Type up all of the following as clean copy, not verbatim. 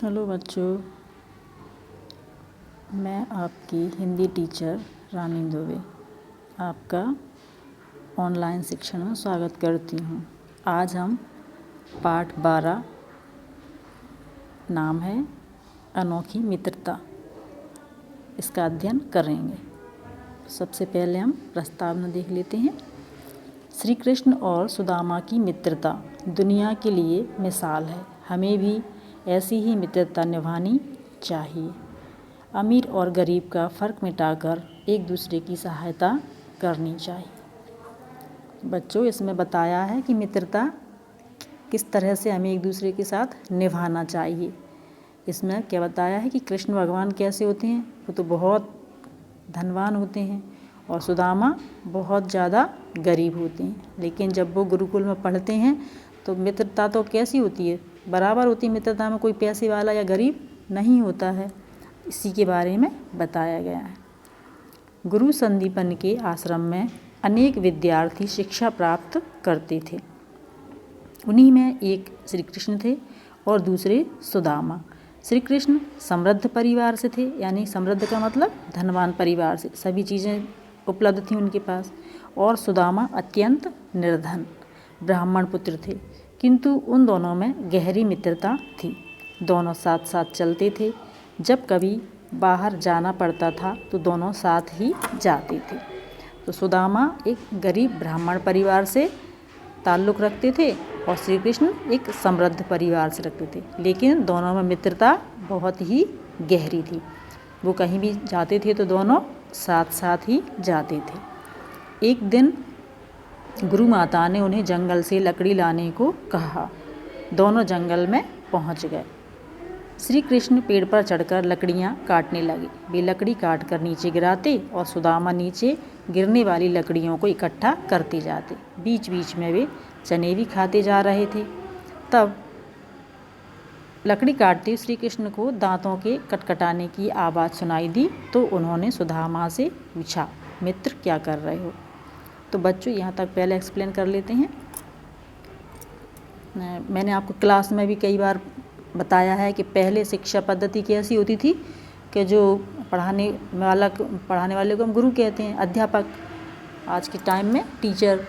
Hello बच्चों, मैं आपकी हिंदी टीचर रानी दुबे आपका ऑनलाइन शिक्षण में स्वागत करती हूँ। आज हम पाठ 12 नाम है अनोखी मित्रता, इसका अध्ययन करेंगे। सबसे पहले हम प्रस्तावना देख लेते हैं। श्री कृष्ण और सुदामा की मित्रता दुनिया के लिए मिसाल है। हमें भी ऐसी ही मित्रता निभानी चाहिए। अमीर और गरीब का फ़र्क मिटाकर एक दूसरे की सहायता करनी चाहिए। बच्चों, इसमें बताया है कि मित्रता किस तरह से हमें एक दूसरे के साथ निभाना चाहिए। इसमें क्या बताया है कि कृष्ण भगवान कैसे होते हैं। वो तो बहुत धनवान होते हैं और सुदामा बहुत ज़्यादा गरीब होते हैं, लेकिन जब वो गुरुकुल में पढ़ते हैं तो मित्रता तो कैसी होती है, बराबर होती है। मित्रता में कोई पैसे वाला या गरीब नहीं होता है। इसी के बारे में बताया गया है। गुरु संदीपन के आश्रम में अनेक विद्यार्थी शिक्षा प्राप्त करते थे। उन्हीं में एक श्री कृष्ण थे और दूसरे सुदामा। श्री कृष्ण समृद्ध परिवार से थे, यानी समृद्ध का मतलब धनवान परिवार से, सभी चीज़ें उपलब्ध थी उनके पास। और सुदामा अत्यंत निर्धन ब्राह्मण पुत्र थे, किंतु उन दोनों में गहरी मित्रता थी। दोनों साथ साथ चलते थे। जब कभी बाहर जाना पड़ता था तो दोनों साथ ही जाते थे। तो सुदामा एक गरीब ब्राह्मण परिवार से ताल्लुक़ रखते थे और श्री कृष्ण एक समृद्ध परिवार से रखते थे, लेकिन दोनों में मित्रता बहुत ही गहरी थी। वो कहीं भी जाते थे तो दोनों साथ साथ ही जाते थे। एक दिन गुरु माता ने उन्हें जंगल से लकड़ी लाने को कहा। दोनों जंगल में पहुंच गए। श्री कृष्ण पेड़ पर चढ़कर लकड़ियां काटने लगे। वे लकड़ी काट कर नीचे गिराते और सुदामा नीचे गिरने वाली लकड़ियों को इकट्ठा करते जाते। बीच बीच में वे चने भी खाते जा रहे थे। तब लकड़ी काटते श्री कृष्ण को दांतों के कटकटाने की आवाज़ सुनाई दी, तो उन्होंने सुदामा से पूछा, मित्र क्या कर रहे हो। तो बच्चों, यहाँ तक पहले एक्सप्लेन कर लेते हैं। मैंने आपको क्लास में भी कई बार बताया है कि पहले शिक्षा पद्धति कैसी होती थी कि जो पढ़ाने वाले को हम गुरु कहते हैं, अध्यापक। आज के टाइम में टीचर।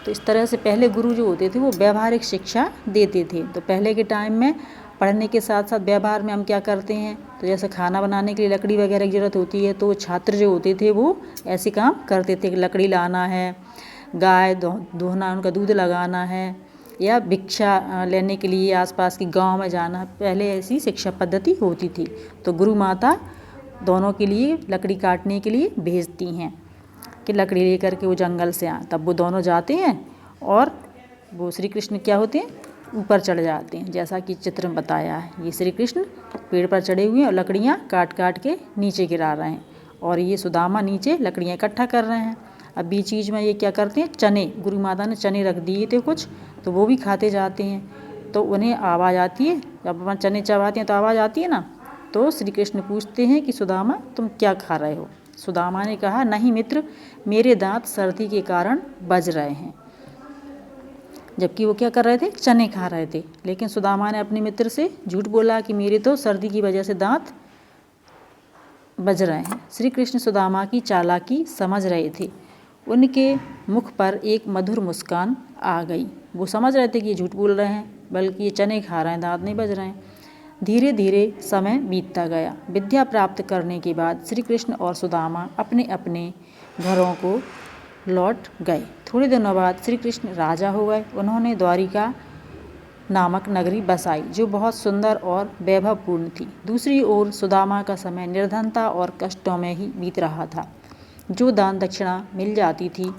तो इस तरह से पहले गुरु जो होते थे वो व्यावहारिक शिक्षा देते थे। तो पहले के टाइम में पढ़ने के साथ साथ व्यवहार में हम क्या करते हैं, तो जैसे खाना बनाने के लिए लकड़ी वगैरह की ज़रूरत होती है, तो छात्र जो होते थे वो ऐसे काम करते थे कि लकड़ी लाना है, गाय दूहना, उनका दूध लगाना है, या भिक्षा लेने के लिए आसपास के गांव में जाना। पहले ऐसी शिक्षा पद्धति होती थी। तो गुरु माता दोनों के लिए लकड़ी काटने के लिए भेजती हैं कि लकड़ी लेकर के वो जंगल से आए। तब वो दोनों जाते हैं और वो श्री कृष्ण क्या होते हैं, ऊपर चढ़ जाते हैं, जैसा कि चित्र में बताया है। ये श्री कृष्ण पेड़ पर चढ़े हुए हैं और लकड़ियाँ काट काट के नीचे गिरा रहे हैं, और ये सुदामा नीचे लकड़ियाँ इकट्ठा कर रहे हैं। अब बीच बीच में ये क्या करते हैं, चने, गुरु माता ने चने रख दिए थे कुछ, तो वो भी खाते जाते हैं। तो उन्हें आवाज़ आती है, जब अपन चने चबाते हैं तो आवाज़ आती है ना। तो श्री कृष्ण पूछते हैं कि सुदामा तुम क्या खा रहे हो। सुदामा ने कहा, नहीं मित्र, मेरे दांत सर्दी के कारण बज रहे हैं। जबकि वो क्या कर रहे थे, चने खा रहे थे। लेकिन सुदामा ने अपने मित्र से झूठ बोला कि मेरे तो सर्दी की वजह से दांत बज रहे हैं। श्री कृष्ण सुदामा की चालाकी समझ रहे थे। उनके मुख पर एक मधुर मुस्कान आ गई। वो समझ रहे थे कि ये झूठ बोल रहे हैं, बल्कि ये चने खा रहे हैं, दांत नहीं बज रहे हैं। धीरे धीरे समय बीतता गया। विद्या प्राप्त करने के बाद श्री कृष्ण और सुदामा अपने अपने घरों को लौट गए। थोड़े दिनों बाद श्री कृष्ण राजा हो गए। उन्होंने द्वारिका नामक नगरी बसाई, जो बहुत सुंदर और वैभवपूर्ण थी। दूसरी ओर सुदामा का समय निर्धनता और कष्टों में ही बीत रहा था। जो दान दक्षिणा मिल जाती थी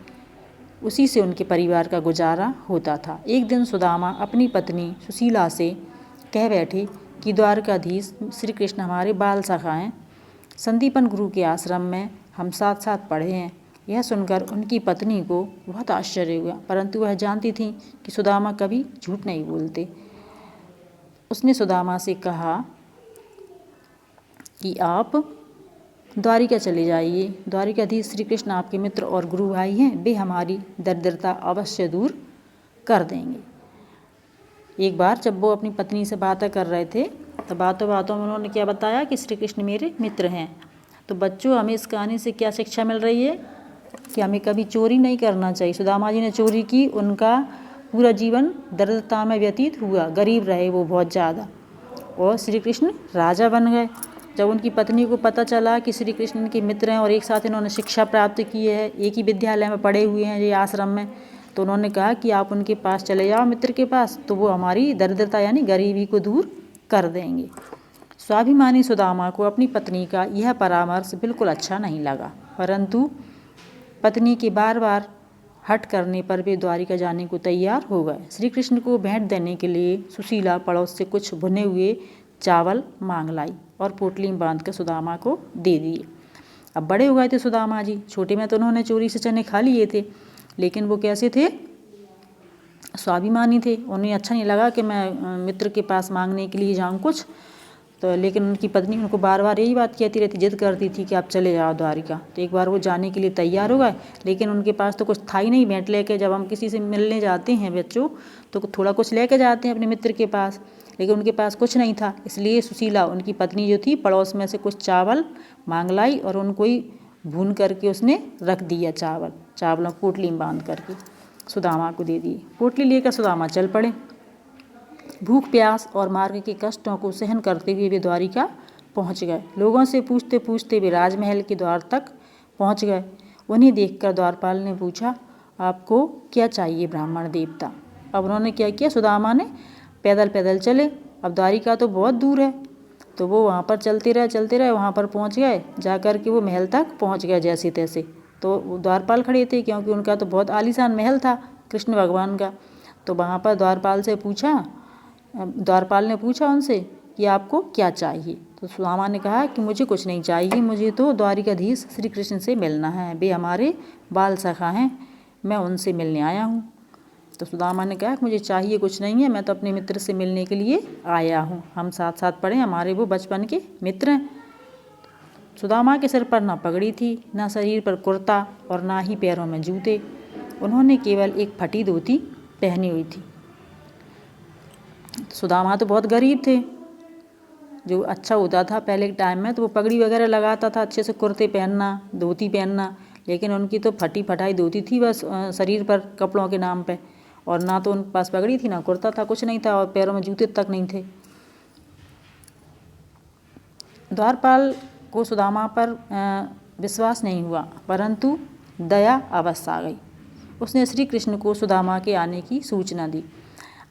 उसी से उनके परिवार का गुजारा होता था। एक दिन सुदामा अपनी पत्नी सुशीला से कह बैठे कि द्वारकाधीश श्री कृष्ण हमारे बाल सखा हैं। संदीपन गुरु के आश्रम में हम साथ साथ पढ़े हैं। यह सुनकर उनकी पत्नी को बहुत आश्चर्य हुआ, परंतु वह जानती थी कि सुदामा कभी झूठ नहीं बोलते। उसने सुदामा से कहा कि आप द्वारिका चले जाइए। द्वारिकाधीश श्री कृष्ण आपके मित्र और गुरु भाई हैं, वे हमारी दरिद्रता अवश्य दूर कर देंगे। एक बार जब वो अपनी पत्नी से बातें कर रहे थे तो बातों बातों में उन्होंने क्या बताया कि श्री कृष्ण मेरे मित्र हैं। तो बच्चों, हमें इस कहानी से क्या शिक्षा मिल रही है कि हमें कभी चोरी नहीं करना चाहिए। सुदामा जी ने चोरी की, उनका पूरा जीवन दरिद्रता में व्यतीत हुआ, गरीब रहे वो बहुत ज़्यादा, और श्री कृष्ण राजा बन गए। जब उनकी पत्नी को पता चला कि श्री कृष्ण के मित्र हैं और एक साथ इन्होंने शिक्षा प्राप्त की है, एक ही विद्यालय में पढ़े हुए हैं ये आश्रम में, तो उन्होंने कहा कि आप उनके पास चले जाओ, मित्र के पास, तो वो हमारी दरिद्रता यानी गरीबी को दूर कर देंगे। स्वाभिमानी सुदामा को अपनी पत्नी का यह परामर्श बिल्कुल अच्छा नहीं लगा, परंतु पत्नी के बार बार हट करने पर वे द्वारिका जाने को तैयार हो गए। श्री कृष्ण को भेंट देने के लिए सुशीला पड़ोस से कुछ भुने हुए चावल मांग लाई और पोटली में बांध कर सुदामा को दे दिए। अब बड़े हो गए थे सुदामा जी, छोटे में तो उन्होंने चोरी से चने खा लिए थे, लेकिन वो कैसे थे, स्वाभिमानी थे। उन्हें अच्छा नहीं लगा कि मैं मित्र के पास मांगने के लिए जाऊँ कुछ, तो लेकिन उनकी पत्नी उनको बार बार यही बात कहती रहती, जिद करती थी कि आप चले जाओ द्वारिका। तो एक बार वो जाने के लिए तैयार हो गए, लेकिन उनके पास तो कुछ था ही नहीं भेंट लेके। जब हम किसी से मिलने जाते हैं बच्चों तो थोड़ा कुछ लेके जाते हैं अपने मित्र के पास, लेकिन उनके पास कुछ नहीं था। इसलिए सुशीला उनकी पत्नी जो थी पड़ोस में से कुछ चावल मांग लाई और उनको ही भून करके उसने रख दिया, चावलों पोटली में बांध करके सुदामा को दे दिए। पोटली लेकर सुदामा चल पड़े। भूख प्यास और मार्ग के कष्टों को सहन करते हुए वे द्वारिका पहुंच गए। लोगों से पूछते पूछते वे राजमहल के द्वार तक पहुंच गए। उन्हें देखकर द्वारपाल ने पूछा, आपको क्या चाहिए ब्राह्मण देवता। अब उन्होंने क्या किया, सुदामा ने पैदल पैदल चले। अब द्वारिका तो बहुत दूर है, तो वो वहाँ पर चलते रहे, वहाँ पर पहुँच गए। जा कर के वो महल तक पहुँच गए जैसे तैसे। तो द्वारपाल खड़े थे, क्योंकि उनका तो बहुत आलीशान महल था कृष्ण भगवान का। तो वहाँ पर द्वारपाल ने पूछा उनसे कि आपको क्या चाहिए। तो सुदामा ने कहा कि मुझे कुछ नहीं चाहिए, मुझे तो द्वारिकाधीश श्री कृष्ण से मिलना है, वे हमारे बाल सखा हैं, मैं उनसे मिलने आया हूँ। तो सुदामा ने कहा कि मुझे चाहिए कुछ नहीं है, मैं तो अपने मित्र से मिलने के लिए आया हूँ, हम साथ साथ पढ़े, हमारे वो बचपन के मित्र हैं। सुदामा के सिर पर ना पगड़ी थी, ना शरीर पर कुर्ता और ना ही पैरों में जूते। उन्होंने केवल एक फटी धोती पहनी हुई थी। सुदामा तो बहुत गरीब थे। जो अच्छा होता था पहले के टाइम में तो वो पगड़ी वगैरह लगाता था, अच्छे से कुर्ते पहनना, धोती पहनना, लेकिन उनकी तो फटी फटाई धोती थी बस शरीर पर कपड़ों के नाम पे, और ना तो उनके पास पगड़ी थी, ना कुर्ता था, कुछ नहीं था, और पैरों में जूते तक नहीं थे। द्वारपाल को सुदामा पर विश्वास नहीं हुआ, परंतु दया अवश्य आ गई। उसने श्री कृष्ण को सुदामा के आने की सूचना दी।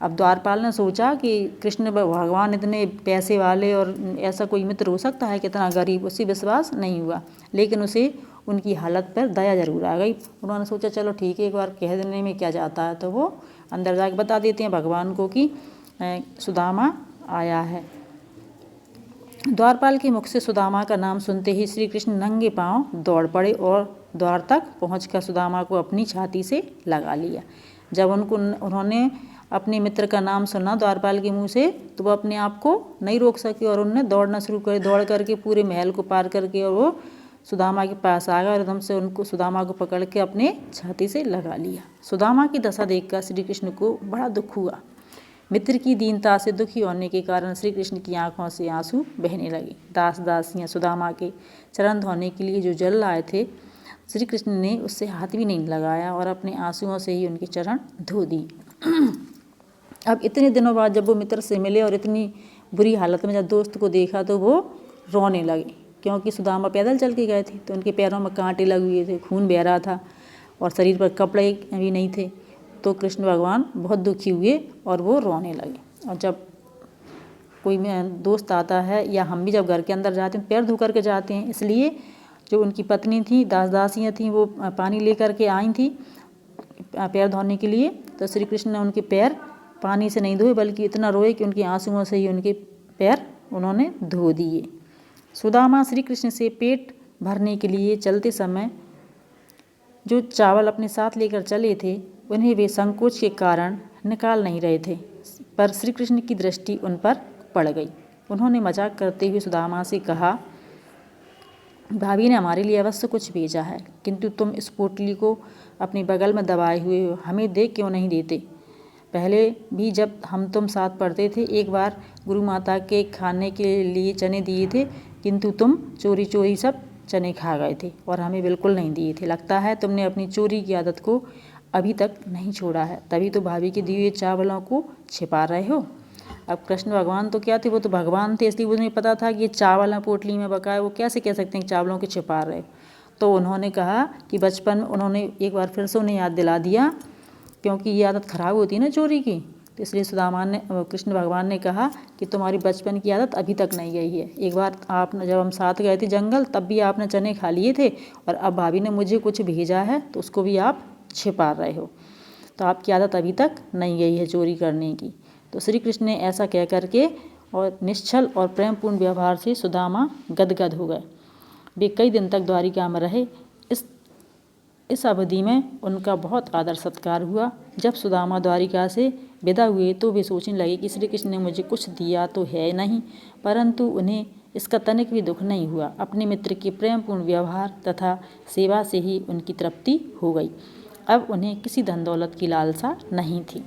अब द्वारपाल ने सोचा कि कृष्ण भगवान इतने पैसे वाले और ऐसा कोई मित्र हो सकता है कितना गरीब, उसे विश्वास नहीं हुआ, लेकिन उसे उनकी हालत पर दया जरूर आ गई। उन्होंने सोचा चलो ठीक है, एक बार कह देने में क्या जाता है। तो वो अंदर जाकर बता देते हैं भगवान को कि सुदामा आया है। द्वारपाल के मुख से सुदामा का नाम सुनते ही श्री कृष्ण नंगे पांव दौड़ पड़े और द्वार तक पहुंचकर सुदामा को अपनी छाती से लगा लिया। जब उन्होंने अपने मित्र का नाम सुना द्वारपाल के मुंह से, तो वो अपने आप को नहीं रोक सके और उन्होंने दौड़ना शुरू कर, दौड़ करके पूरे महल को पार करके और वो सुदामा के पास आ गया और एकदम से सुदामा को पकड़ के अपने छाती से लगा लिया। सुदामा की दशा देखकर श्री कृष्ण को बड़ा दुख हुआ। मित्र की दीनता से दुखी होने के कारण श्री कृष्ण की आंखों से आंसू बहने लगे। दास दासियाँ सुदामा के चरण धोने के लिए जो जल लाए थे, श्री कृष्ण ने उससे हाथ भी नहीं लगाया और अपने आंसुओं से ही उनके चरण धो दिए। अब इतने दिनों बाद जब वो मित्र से मिले और इतनी बुरी हालत में जब दोस्त को देखा तो वो रोने लगे, क्योंकि सुदामा पैदल चल के गए थे, तो उनके पैरों में कांटे लगे हुए थे, खून बह रहा था और शरीर पर कपड़े भी नहीं थे। तो कृष्ण भगवान बहुत दुखी हुए और वो रोने लगे। और जब कोई दोस्त आता है या हम भी जब घर के अंदर जाते हैं पैर धो करके जाते हैं, इसलिए जो उनकी पत्नी थी, दासियाँ थीं, वो पानी ले करके आई थी पैर धोने के लिए। तो श्री कृष्ण ने उनके पैर पानी से नहीं धोए, बल्कि इतना रोए कि उनके आंसुओं से ही उनके पैर उन्होंने धो दिए। सुदामा श्री कृष्ण से पेट भरने के लिए चलते समय जो चावल अपने साथ लेकर चले थे, उन्हें वे संकोच के कारण निकाल नहीं रहे थे, पर श्री कृष्ण की दृष्टि उन पर पड़ गई। उन्होंने मजाक करते हुए सुदामा से कहा, भाभी ने हमारे लिए अवश्य कुछ भेजा है, किंतु तुम इस पोटली को अपने बगल में दबाए हुए हो, हमें दे क्यों नहीं देते। पहले भी जब हम तुम साथ पढ़ते थे, एक बार गुरु माता के खाने के लिए चने दिए थे, किंतु तुम चोरी चोरी सब चने खा गए थे और हमें बिल्कुल नहीं दिए थे। लगता है तुमने अपनी चोरी की आदत को अभी तक नहीं छोड़ा है, तभी तो भाभी के दिए चावलों को छिपा रहे हो। अब कृष्ण भगवान तो क्या थे, वो तो भगवान थे, इसलिए उन्हें पता था कि ये चावल हैं पोटली में बकाए, वो कैसे कह सकते हैं चावलों के छिपा रहे। तो उन्होंने कहा कि बचपन, उन्होंने एक बार फिर से उन्हें याद दिला दिया, क्योंकि ये आदत खराब होती है ना चोरी की। तो इसलिए कृष्ण भगवान ने कहा कि तुम्हारी बचपन की आदत अभी तक नहीं गई है। एक बार आपने, जब हम साथ गए थे जंगल, तब भी आपने चने खा लिए थे, और अब भाभी ने मुझे कुछ भेजा है तो उसको भी आप छिपा रहे हो। तो आपकी आदत अभी तक नहीं गई है चोरी करने की। तो श्री कृष्ण ने ऐसा कह करके और निश्चल और प्रेमपूर्ण व्यवहार से सुदामा गदगद हो गए। वे कई दिन तक द्वारिका में रहे। इस अवधि में उनका बहुत आदर सत्कार हुआ। जब सुदामा द्वारिका से विदा हुए तो वे सोचने लगे कि श्री कृष्ण ने मुझे कुछ दिया तो है नहीं, परंतु उन्हें इसका तनिक भी दुख नहीं हुआ। अपने मित्र के प्रेमपूर्ण व्यवहार तथा सेवा से ही उनकी तृप्ति हो गई। अब उन्हें किसी धन दौलत की लालसा नहीं थी।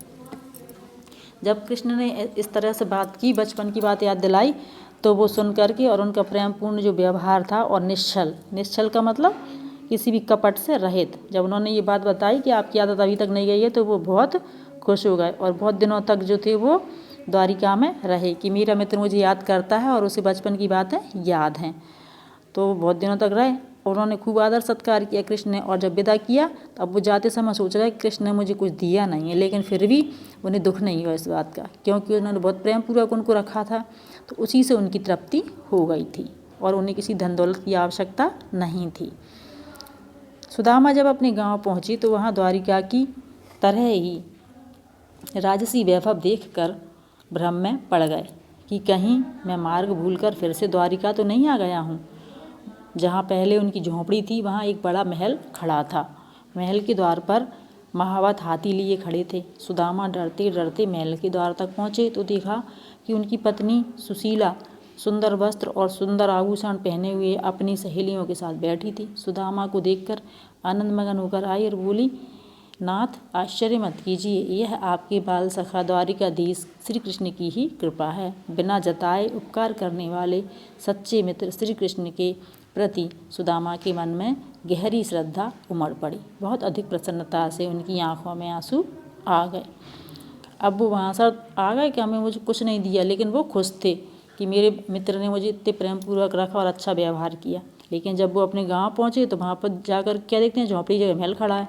जब कृष्ण ने इस तरह से बात की, बचपन की बात याद दिलाई, तो वो सुन करके, और उनका प्रेमपूर्ण जो व्यवहार था और निश्चल का मतलब किसी भी कपट से रहित, जब उन्होंने ये बात बताई कि आपकी आदत अभी तक नहीं गई है, तो वो बहुत खुश हो गए और बहुत दिनों तक जो थे वो द्वारिका में रहे कि मेरा मित्र मुझे याद करता है और उसे बचपन की बातें याद हैं। तो बहुत दिनों तक रहे। उन्होंने खूब आदर सत्कार किया कृष्ण ने, और जब विदा किया तब वो जाते समय सोच रहे कृष्ण ने मुझे कुछ दिया नहीं है, लेकिन फिर भी उन्हें दुख नहीं हुआ इस बात का, क्योंकि उन्होंने बहुत प्रेम पूर्वक उनको रखा था। तो उसी से उनकी तृप्ति हो गई थी और उन्हें किसी धन दौलत की आवश्यकता नहीं थी। सुदामा जब अपने गांव पहुंची तो वहां द्वारिका की तरह ही राजसी वैभव देखकर भ्रम में पड़ गए कि कहीं मैं मार्ग भूलकर फिर से द्वारिका तो नहीं आ गया हूँ। जहाँ पहले उनकी झोंपड़ी थी वहाँ एक बड़ा महल खड़ा था। महल के द्वार पर महावत हाथी लिए खड़े थे। सुदामा डरते डरते महल के द्वार तक पहुँचे तो देखा कि उनकी पत्नी सुशीला सुंदर वस्त्र और सुंदर आभूषण पहने हुए अपनी सहेलियों के साथ बैठी थी। सुदामा को देखकर आनंद मगन होकर आई और बोली, नाथ आश्चर्य मत कीजिए, यह आपके बाल सखा द्वारिकाधीश श्री कृष्ण की ही कृपा है। बिना जताए उपकार करने वाले सच्चे मित्र श्री कृष्ण के प्रति सुदामा के मन में गहरी श्रद्धा उमड़ पड़ी। बहुत अधिक प्रसन्नता से उनकी आंखों में आंसू आ गए। अब वो वहाँ से आ गए कि हमें मुझे कुछ नहीं दिया, लेकिन वो खुश थे कि मेरे मित्र ने मुझे इतने प्रेमपूर्वक रखा और अच्छा व्यवहार किया। लेकिन जब वो अपने गांव पहुँचे तो वहाँ पर जाकर क्या देखते हैं, झोंपड़ी जगह महल खड़ा है।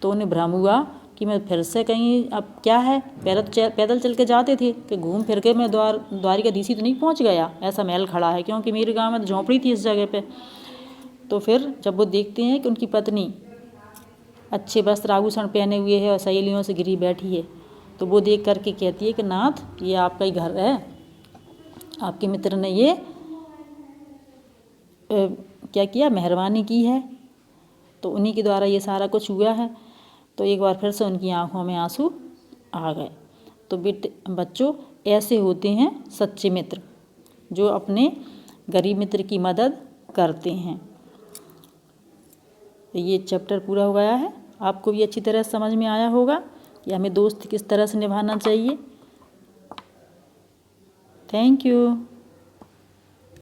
तो उन्हें भ्रम हुआ कि मैं फिर से कहीं, अब क्या है, पैदल चल के जाते थे कि घूम फिर के मैं द्वारिकाधीश तो नहीं पहुंच गया, ऐसा महल खड़ा है, क्योंकि मेरे गांव में तो झोंपड़ी थी इस जगह पे। तो फिर जब वो देखते हैं कि उनकी पत्नी अच्छे वस्त्र आभूषण पहने हुए है और सहेलियों से घिरी बैठी है, तो वो देख करके कहती है कि नाथ ये आपका ही घर है, आपके मित्र ने ये क्या किया, मेहरबानी की है, तो उन्हीं के द्वारा ये सारा कुछ हुआ है। तो एक बार फिर से उनकी आंखों में आंसू आ गए। तो बच्चों, ऐसे होते हैं सच्चे मित्र जो अपने गरीब मित्र की मदद करते हैं। ये चैप्टर पूरा हो गया है। आपको भी अच्छी तरह समझ में आया होगा कि हमें दोस्त किस तरह से निभाना चाहिए। Thank you.